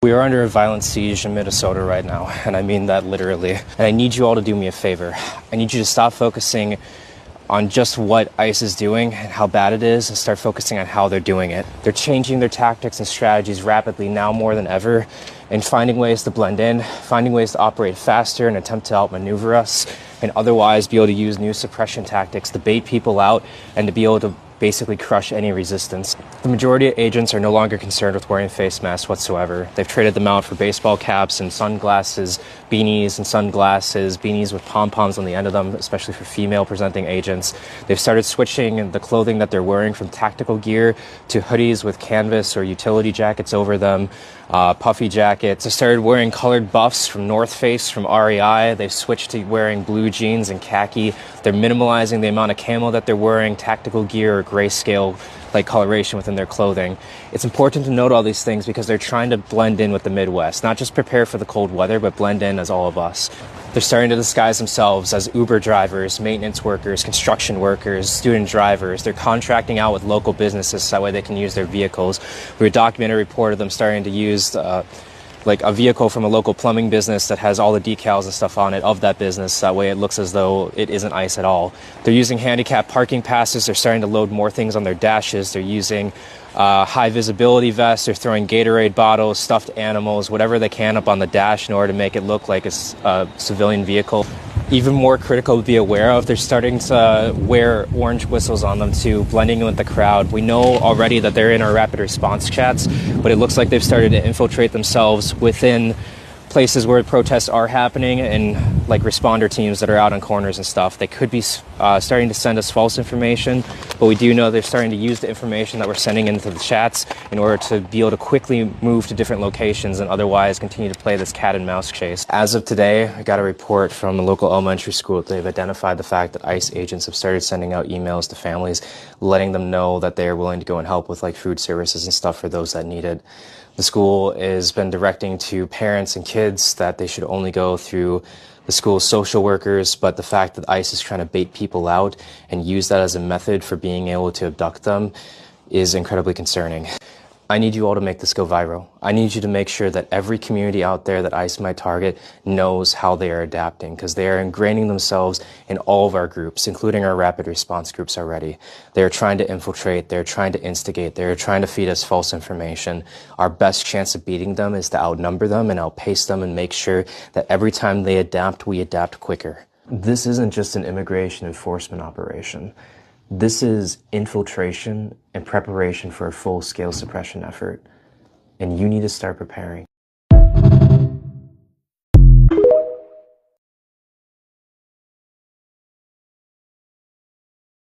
We are under a violent siege in Minnesota right now, and I mean that literally. And I need you all to do me a favor. I need you to stop focusing on just what ICE is doing and how bad it is and start focusing on how they're doing it. They're changing their tactics and strategies rapidly now more than ever and finding ways to blend in, finding ways to operate faster and attempt to outmaneuver us and otherwise be able to use new suppression tactics to bait people out and to be able to basically crush any resistance. The majority of agents are no longer concerned with wearing face masks whatsoever. They've traded them out for baseball caps and sunglasses, beanies and sunglasses, beanies with pom-poms on the end of them, especially for female presenting agents. They've started switching the clothing that they're wearing from tactical gear to hoodies with canvas or utility jackets over them, puffy jackets. They started wearing colored buffs from North Face, from REI. They've switched to wearing blue jeans and khaki. They're minimalizing the amount of camo that they're wearing, tactical gear or grayscale like coloration within their clothing. It's important to note all these things because they're trying to blend in with the Midwest, not just prepare for the cold weather, but blend in as all of us. They're starting to disguise themselves as Uber drivers, maintenance workers, construction workers, student drivers. They're contracting out with local businesses so that way they can use their vehicles. We documented a report of them starting to use like a vehicle from a local plumbing business that has all the decals and stuff on it of that business. That way it looks as though it isn't ICE at all. They're using handicap parking passes. They're starting to load more things on their dashes. They're using high visibility vests. They're throwing Gatorade bottles, stuffed animals, whatever they can up on the dash in order to make it look like a civilian vehicle. Even more critical to be aware of, they're starting to wear orange whistles on them too, blending in with the crowd. We know already that they're in our rapid response chats, but it looks like they've started to infiltrate themselves within places where protests are happening and like responder teams that are out on corners and stuff. They could be starting to send us false information, but we do know they're starting to use the information that we're sending into the chats in order to be able to quickly move to different locations and otherwise continue to play this cat and mouse chase. As of today, I got a report from a local elementary school that they've identified the fact that ICE agents have started sending out emails to families, letting them know that they are willing to go and help with like food services and stuff for those that need it. The school has been directing to parents and kids that they should only go through the school's social workers, but the fact that ICE is trying to bait people out and use that as a method for being able to abduct them is incredibly concerning. I need you all to make this go viral. I need you to make sure that every community out there that ICE might target knows how they are adapting, because they are ingraining themselves in all of our groups, including our rapid response groups already. They are trying to infiltrate, they're trying to instigate, they're trying to feed us false information. Our best chance of beating them is to outnumber them and outpace them and make sure that every time they adapt, we adapt quicker. This isn't just an immigration enforcement operation. This is infiltration and preparation for a full-scale suppression effort, and you need to start preparing.